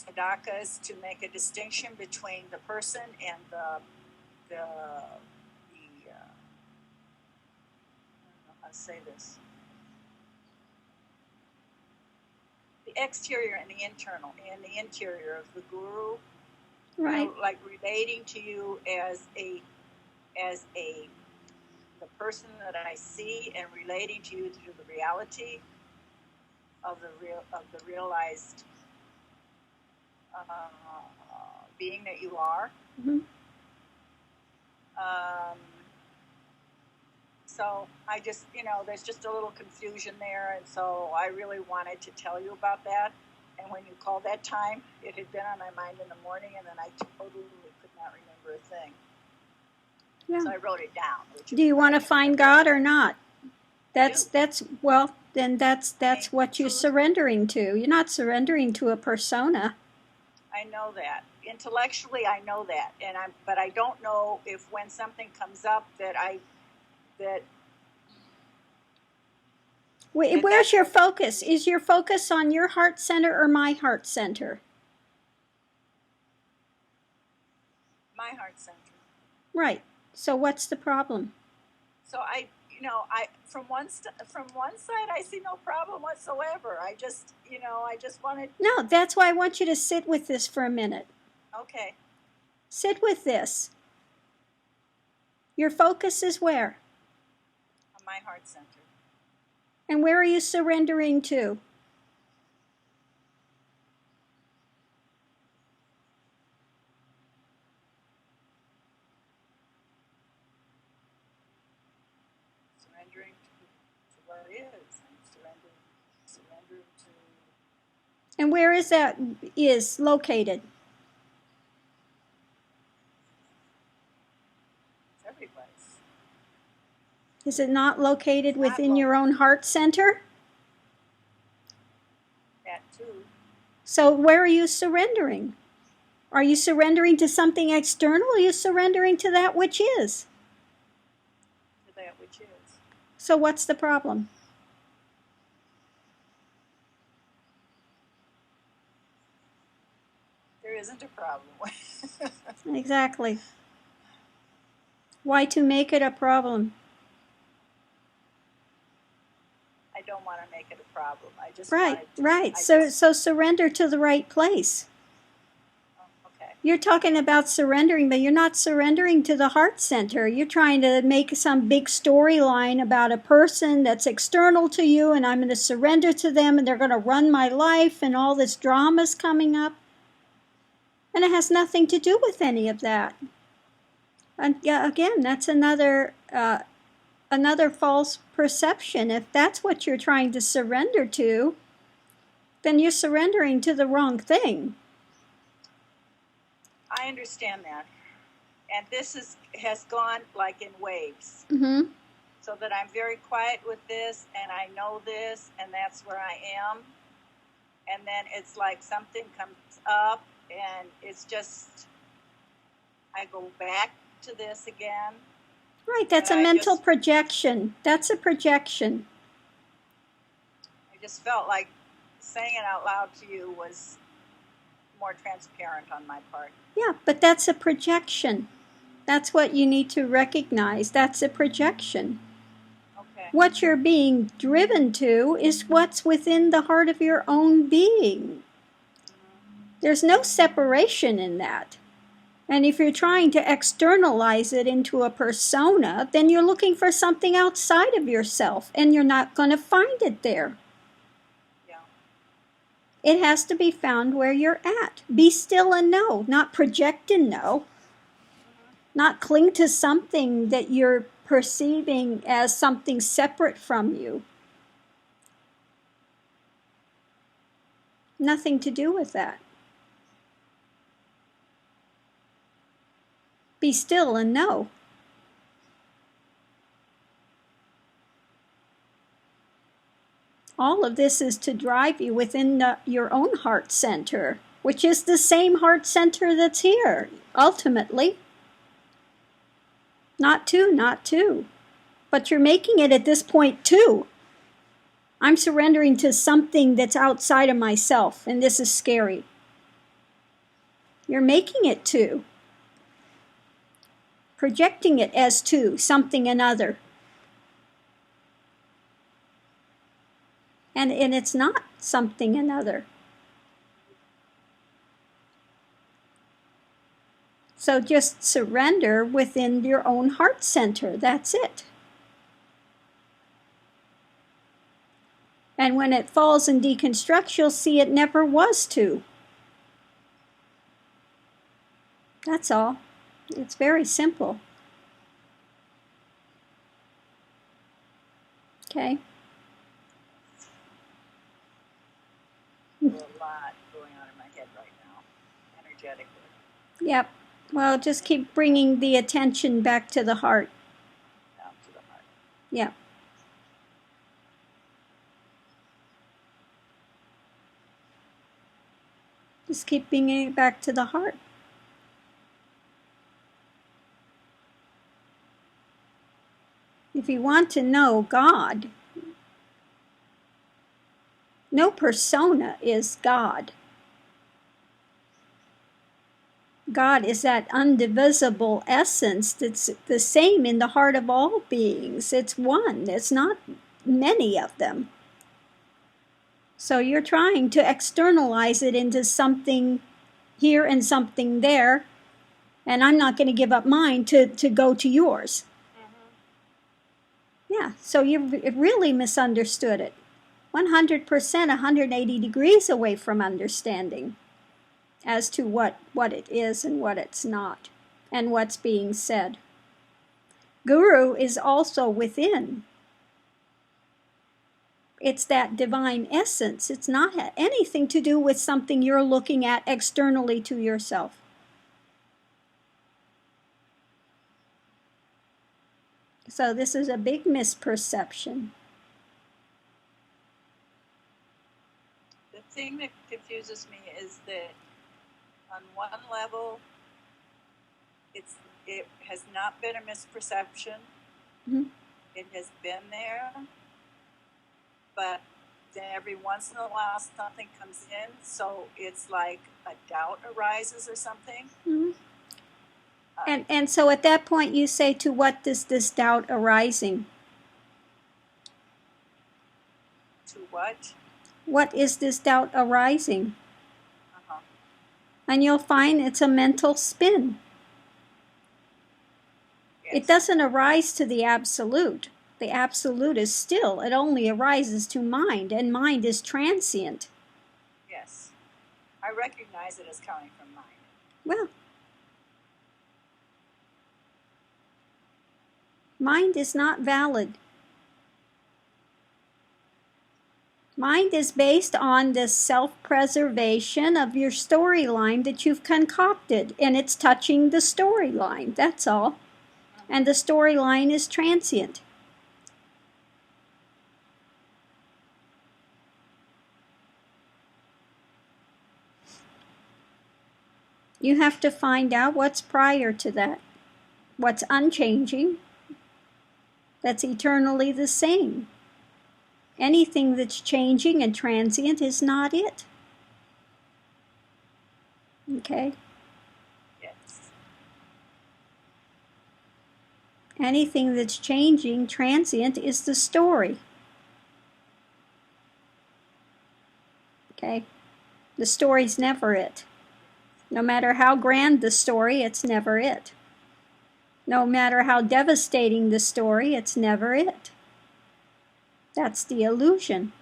Sadakas to make a distinction between the person and the I don't know how to say this. The exterior and the internal, and the interior of the guru, Right. You know, like relating to you as the person that I see, and relating to you through the reality of the realized being that you are. Mm-hmm. So I just, there's just a little confusion there, and so I really wanted to tell you about that. And when you called that time, it had been on my mind in the morning, and then I totally could not remember a thing. Yeah. So I wrote it down. Do you want to find God or not? That's what you're surrendering to. You're not surrendering to a persona. I know that. Intellectually, I know that, but I don't know if when something comes up Where's your focus? Is your focus on your heart center or my heart center? My heart center. Right. So what's the problem? So from one side I see no problem whatsoever. I just wanted. No, that's why I want you to sit with this for a minute. Okay. Sit with this. Your focus is where? On my heart center. And where are you surrendering to? Surrendering to what is. I'm surrendering to. And where is that located? It's every place. Is it not located within your own heart center? That too. So where are you surrendering? Are you surrendering to something external, or are you surrendering to that which is? To that which is. So what's the problem? There isn't a problem. Exactly. Why to make it a problem? I don't want to make it a problem. I just Right. So surrender to the right place. Okay. You're talking about surrendering, but you're not surrendering to the heart center. You're trying to make some big storyline about a person that's external to you, and I'm going to surrender to them, and they're going to run my life, and all this drama's coming up. And it has nothing to do with any of that. And again, that's another false perception. If that's what you're trying to surrender to, then you're surrendering to the wrong thing. I understand that. And this has gone like in waves. Mm-hmm. So that I'm very quiet with this, and I know this, and that's where I am. And then it's like something comes up, and it's just, I go back to this again. Right, that's a mental projection. That's a projection. I just felt like saying it out loud to you was more transparent on my part. Yeah, but that's a projection. That's what you need to recognize. That's a projection. Okay. What you're being driven to is what's within the heart of your own being. There's no separation in that. And if you're trying to externalize it into a persona, then you're looking for something outside of yourself, and you're not going to find it there. Yeah. It has to be found where you're at. Be still and know, not project and know. Mm-hmm. Not cling to something that you're perceiving as something separate from you. Nothing to do with that. Be still and know. All of this is to drive you within your own heart center, which is the same heart center that's here, ultimately. Not two. But you're making it at this point two. I'm surrendering to something that's outside of myself, and this is scary. You're making it two. Projecting it as two, something another. And it's not something another. So just surrender within your own heart center. That's it. And when it falls and deconstructs, you'll see it never was two. That's all. It's very simple. Okay? There's a lot going on in my head right now, energetically. Yep. Well, just keep bringing the attention back to the heart. Down to the heart. Yep. Just keep bringing it back to the heart. If you want to know God, no persona is God. God is that undivisible essence that's the same in the heart of all beings. It's one. It's not many of them. So you're trying to externalize it into something here and something there, and I'm not going to give up mine to go to yours. Yeah, so you've really misunderstood it. 100%, 180 degrees away from understanding as to what it is and what it's not, and what's being said. Guru is also within. It's that divine essence. It's not anything to do with something you're looking at externally to yourself. So this is a big misperception. The thing that confuses me is that on one level, it has not been a misperception. Mm-hmm. It has been there, but then every once in a while something comes in, so it's like a doubt arises or something. Mm-hmm. And so at that point you say, to what is this doubt arising? To what? What is this doubt arising? Uh-huh. And you'll find it's a mental spin. Yes. It doesn't arise to the absolute. The absolute is still. It only arises to mind, and mind is transient. Yes. I recognize it as coming from mind. Well, mind is not valid. Mind is based on this self-preservation of your storyline that you've concocted, and it's touching the storyline, that's all. And the storyline is transient. You have to find out what's prior to that, what's unchanging, that's eternally the same. Anything that's changing and transient is not it. Okay? Yes. Anything that's changing, transient, is the story. Okay? The story's never it. No matter how grand the story, it's never it. No matter how devastating the story, it's never it. That's the illusion.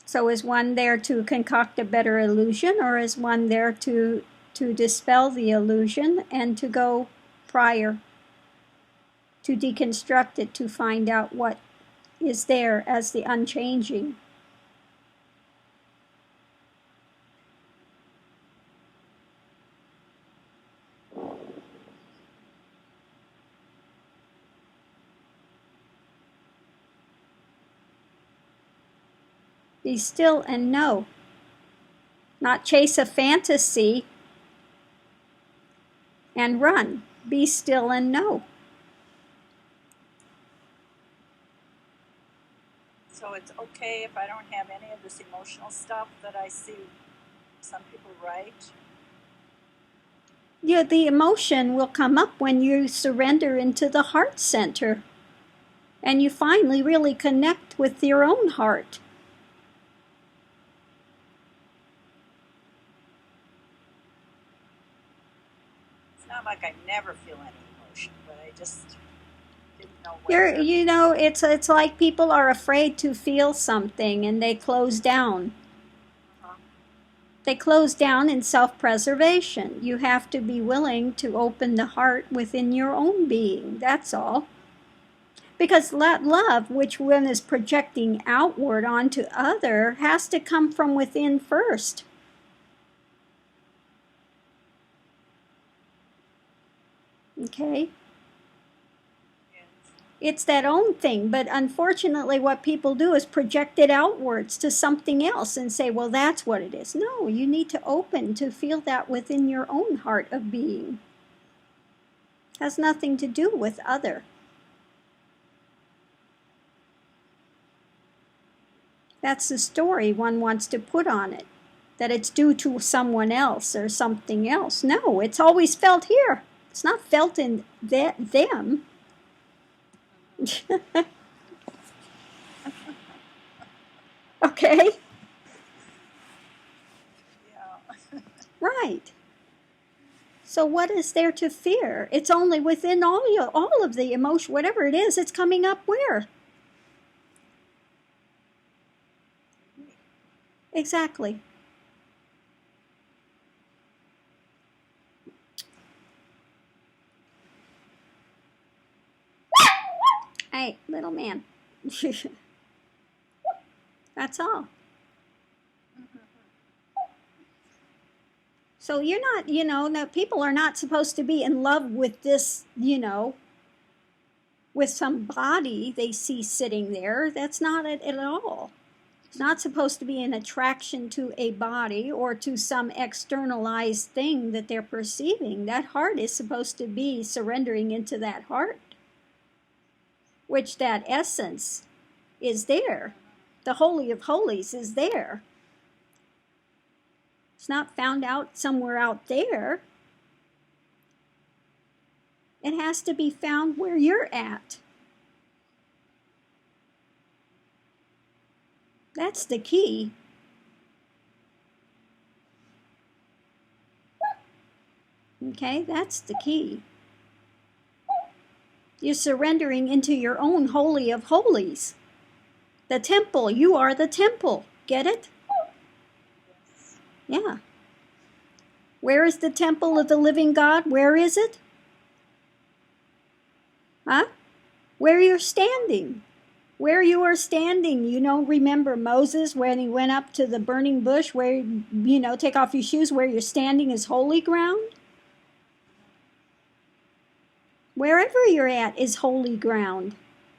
So is one there to concoct a better illusion, or is one there to dispel the illusion and to go prior, to deconstruct it, to find out what is there as the unchanging? Be still and know. Not chase a fantasy and run. Be still and know. So it's okay if I don't have any of this emotional stuff that I see some people write? Yeah, the emotion will come up when you surrender into the heart center and you finally really connect with your own heart. It's not like I never feel any emotion, but I just didn't know whether. It's like people are afraid to feel something and they close down. Uh-huh. They close down in self-preservation. You have to be willing to open the heart within your own being. That's all. Because that love, which one is projecting outward onto other, has to come from within first. Okay? Yes. It's that own thing, but unfortunately what people do is project it outwards to something else and say, well, that's what it is. No, you need to open to feel that within your own heart of being. It has nothing to do with other. That's the story one wants to put on it, that it's due to someone else or something else. No, it's always felt here. It's not felt in them. Okay? Yeah. Right. So what is there to fear? It's only within all of the emotion, whatever it is, it's coming up where? Exactly. Hey, little man. That's all. So you're not, no, people are not supposed to be in love with this, with some body they see sitting there. That's not it at all. It's not supposed to be an attraction to a body or to some externalized thing that they're perceiving. That heart is supposed to be surrendering into that heart, which that essence is there. The Holy of Holies is there. It's not found out somewhere out there. It has to be found where you're at. That's the key. Okay, that's the key. You're surrendering into your own Holy of Holies. The temple, you are the temple. Get it? Yeah. Where is the temple of the living God? Where is it? Huh? Where you're standing. Where you are standing. Remember Moses when he went up to the burning bush where, take off your shoes, where you're standing is holy ground? Wherever you're at is holy ground.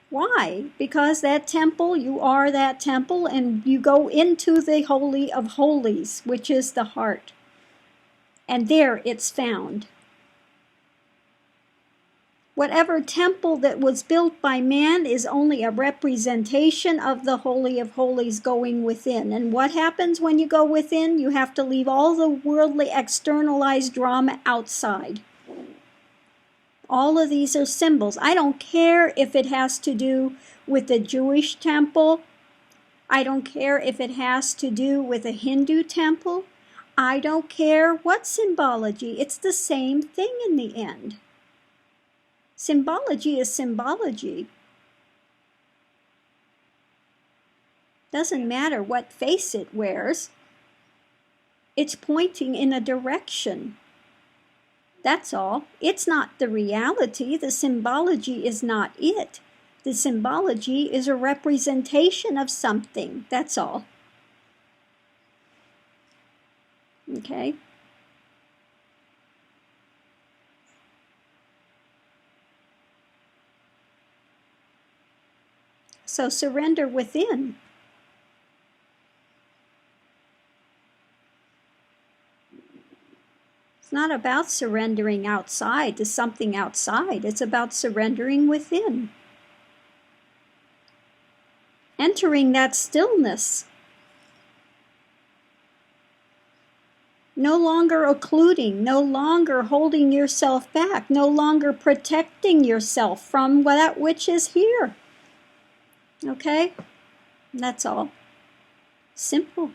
Why? Because that temple, you are that temple, and you go into the Holy of Holies, which is the heart. And there it's found. Whatever temple that was built by man is only a representation of the Holy of Holies going within. And what happens when you go within? You have to leave all the worldly externalized drama outside. All of these are symbols. I don't care if it has to do with the Jewish temple. I don't care if it has to do with a Hindu temple. I don't care what symbology. It's the same thing in the end. Symbology is symbology. Doesn't matter what face it wears. It's pointing in a direction. That's all. It's not the reality. The symbology is not it. The symbology is a representation of something. That's all. Okay? So surrender within. It's not about surrendering outside to something outside. It's about surrendering within. And entering that stillness. No longer occluding, no longer holding yourself back, no longer protecting yourself from that which is here. Okay? That's all. Simple.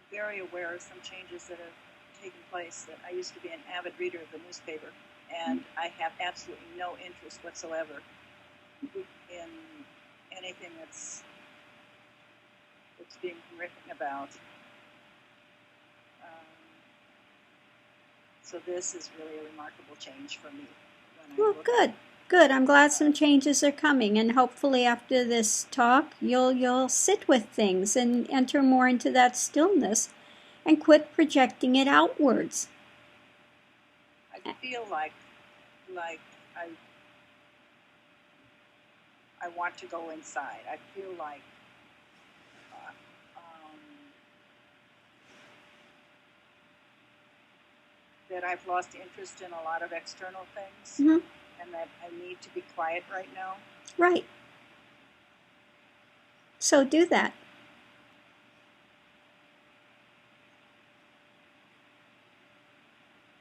Very aware of some changes that have taken place. That I used to be an avid reader of the newspaper, and I have absolutely no interest whatsoever in anything that's being written about. So this is really a remarkable change for me. Well, good. Good. I'm glad some changes are coming, and hopefully after this talk, you'll sit with things and enter more into that stillness, and quit projecting it outwards. I feel like I want to go inside. I feel like that I've lost interest in a lot of external things. Mm-hmm. And that I need to be quiet right now. Right. So do that.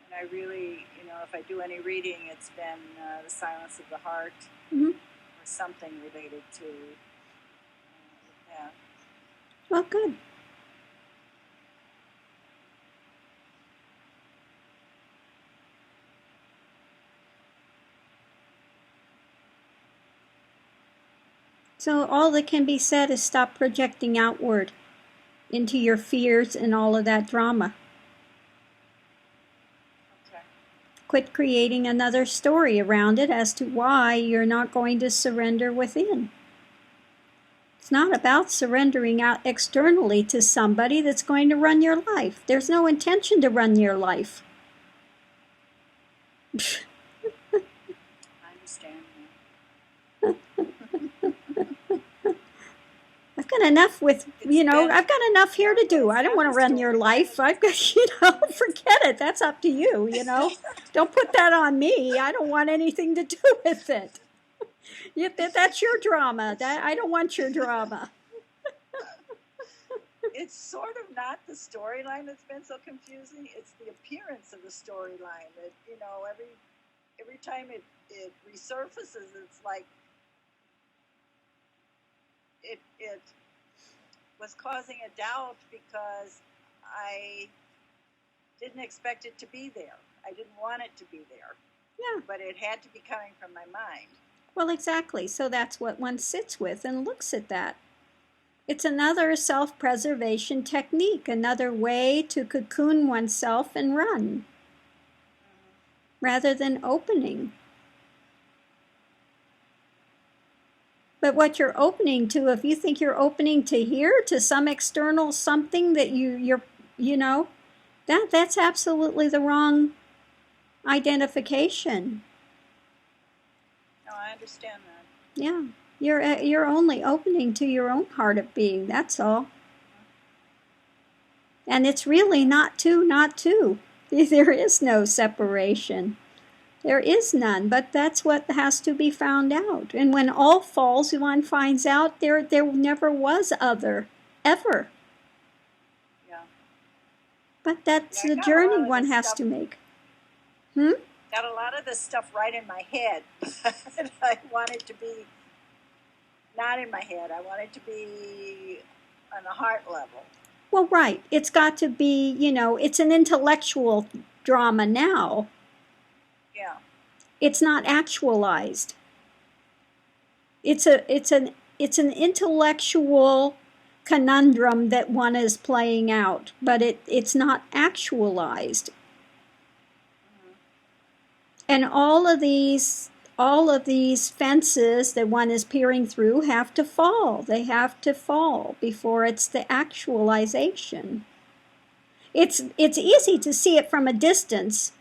And I really, if I do any reading, it's been the silence of the heart, mm-hmm. or something related to that. Well, good. So all that can be said is stop projecting outward into your fears and all of that drama. Okay. Quit creating another story around it as to why you're not going to surrender within. It's not about surrendering out externally to somebody that's going to run your life. There's no intention to run your life. I understand that. I've got enough I've got enough here to do. I don't want to run your life. I've got, forget it. That's up to you, Don't put that on me. I don't want anything to do with it. That's your drama. I don't want your drama. It's sort of not the storyline that's been so confusing. It's the appearance of the storyline that, every time it resurfaces, it's like it was causing a doubt because I didn't expect it to be there. I didn't want it to be there. Yeah. But it had to be coming from my mind. Well, exactly. So that's what one sits with and looks at that. It's another self-preservation technique, another way to cocoon oneself and run, rather than opening. But what you're opening to, if you think you're opening to here, to some external something that that's absolutely the wrong identification. No, I understand that. Yeah, you're only opening to your own heart of being. That's all. And it's really not two. There is no separation. There is none, but that's what has to be found out. And when all falls, one finds out there never was other, ever. Yeah. But that's the journey one has to make. Got a lot of this stuff right in my head. I want it to be not in my head. I want it to be on the heart level. Well, right. It's got to be, it's an intellectual drama now. Yeah. It's not actualized. It's an intellectual conundrum that one is playing out, but it's not actualized. Mm-hmm. And all of these fences that one is peering through have to fall. They have to fall before it's the actualization. It's easy to see it from a distance.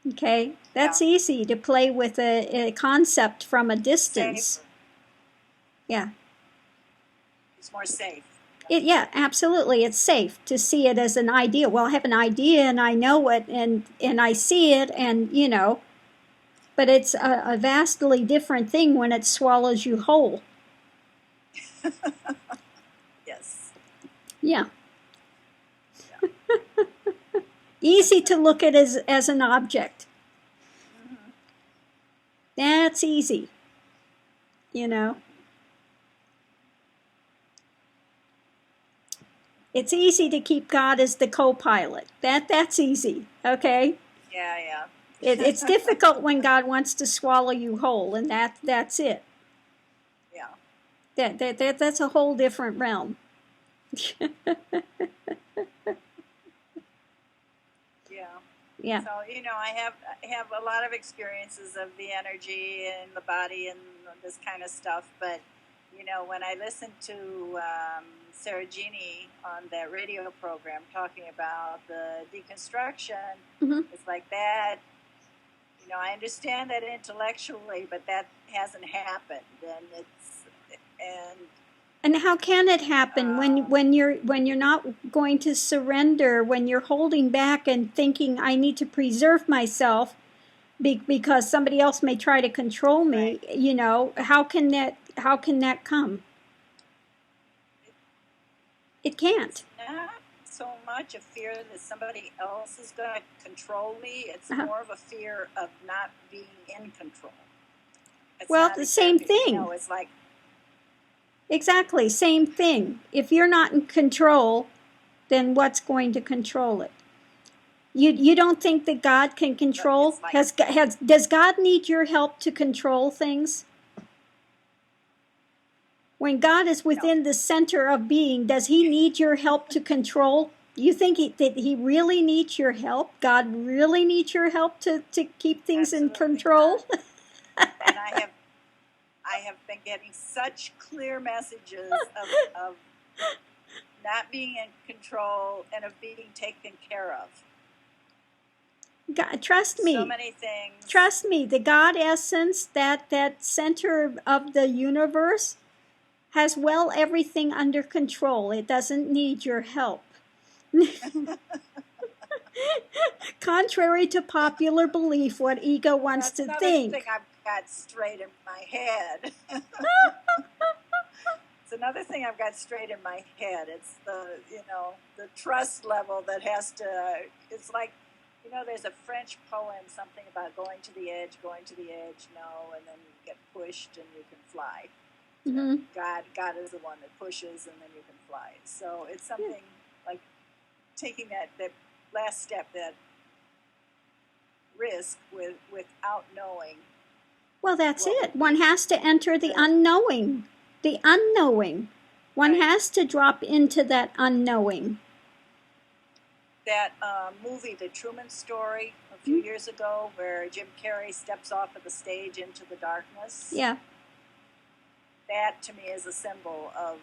Okay, Yeah. that's easy to play with a concept from a distance. Safe. Yeah. It's more safe. Yeah, absolutely. It's safe to see it as an idea. Well, I have an idea and I know it and I see it and, you know, but it's a vastly different thing when it swallows you whole. Yes. Yeah. Yeah. Easy to look at as an object. Mm-hmm. That's easy. You know, it's easy to keep God as the co-pilot. That's easy. Okay. Yeah, yeah. It's difficult when God wants to swallow you whole, and that's it. Yeah. That's a whole different realm. Yeah. Yeah. So I have a lot of experiences of the energy and the body and this kind of stuff. But when I listened to Sarah Jeannie on that radio program talking about the deconstruction, Mm-hmm. it's like that. I understand that intellectually, but that hasn't happened, And how can it happen when you're not going to surrender, when you're holding back and thinking I need to preserve myself because somebody else may try to control me? Right. You know, how can that come? It can't. It's not so much a fear that somebody else is going to control me. It's Uh-huh. more of a fear of not being in control. It's Well, not the same exactly, thing. it's like, Exactly, same thing. If you're not in control, then what's going to control it? You don't think that God can control? it's like Does God need your help to control things? When God is no. within the center of being, does he need your help to control? You think that he really needs your help? God really needs your help to keep things in Absolutely control? not. And I have been getting such clear messages of not being in control and of being taken care of. God, trust me. So many things. Trust me, the God essence, that center of the universe, has everything under control. It doesn't need your help. Contrary to popular belief, what ego wants That's to another think. thing I've got straight in my head. It's another thing I've got straight in my head. It's the trust level that has to. It's like, there's a French poem, something about going to the edge, no, and then you get pushed and you can fly. Mm-hmm. God is the one that pushes, and then you can fly. So it's something like taking that last step, that risk without knowing. Well, that's it. One has to enter the unknowing. The unknowing. One has to drop into that unknowing. That movie, The Truman Story, a few years ago, where Jim Carrey steps off of the stage into the darkness. Yeah. That to me is a symbol of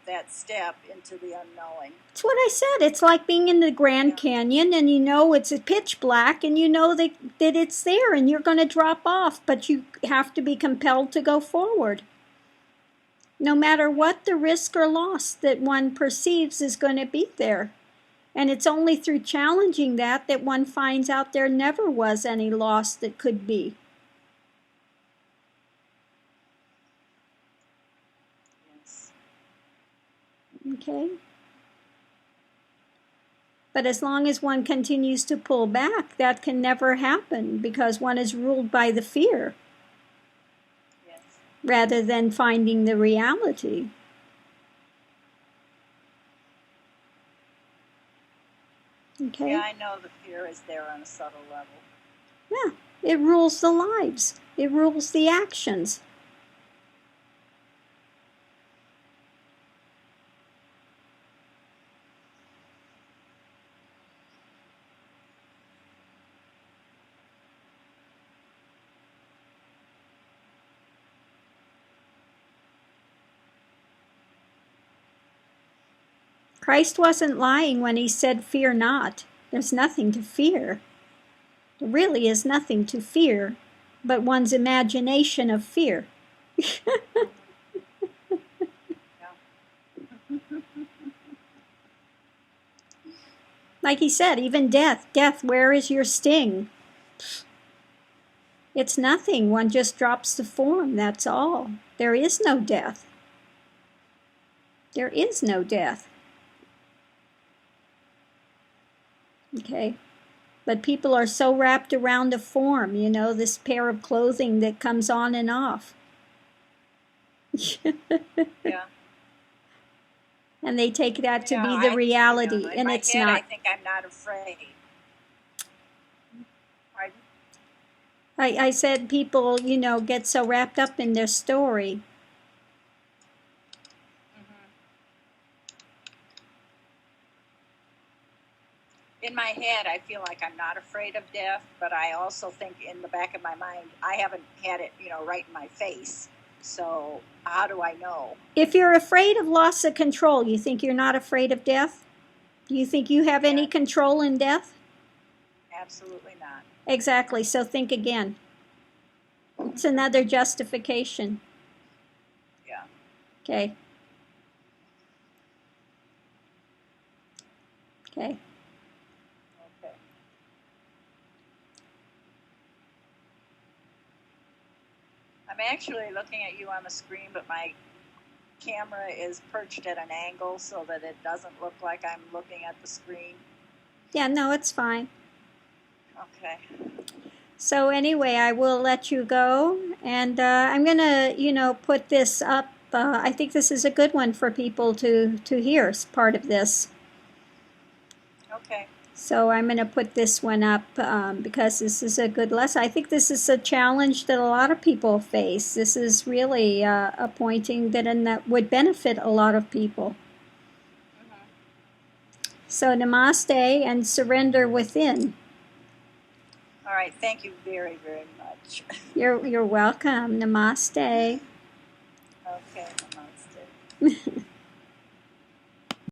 that step into the unknowing. It's what I said. It's like being in the Grand Canyon and it's pitch black and that it's there and you're going to drop off, but you have to be compelled to go forward. No matter what the risk or loss that one perceives is going to be there. And it's only through challenging that one finds out there never was any loss that could be. Yes. Okay? But as long as one continues to pull back, that can never happen because one is ruled by the fear. Yes. Rather than finding the reality. Okay? Yeah, I know the fear is there on a subtle level. Yeah, it rules the lives. It rules the actions. Christ wasn't lying when he said, "Fear not." There's nothing to fear. There really is nothing to fear but one's imagination of fear. Like he said, even death, where is your sting? It's nothing. One just drops the form, that's all. There is no death. There is no death. Okay? But people are so wrapped around a form, this pair of clothing that comes on and off. Yeah. And they take that to be the reality, in and my it's head, not. I think I'm not afraid. Pardon? I said people, get so wrapped up in their story. In my head, I feel like I'm not afraid of death, but I also think in the back of my mind, I haven't had it, right in my face. So how do I know? If you're afraid of loss of control, you think you're not afraid of death? Do you think you have any control in death? Absolutely not. Exactly. So think again. It's another justification. Yeah. Okay. Okay. Okay. I'm actually looking at you on the screen, but my camera is perched at an angle so that it doesn't look like I'm looking at the screen. Yeah, no, it's fine. Okay. So anyway, I will let you go, and I'm gonna, put this up. I think this is a good one for people to hear as part of this. Okay. So I'm gonna put this one up because this is a good lesson. I think this is a challenge that a lot of people face. This is really a pointing that would benefit a lot of people. So namaste and surrender within. All right. Thank you very, very much. You're welcome. Namaste. Okay. Namaste.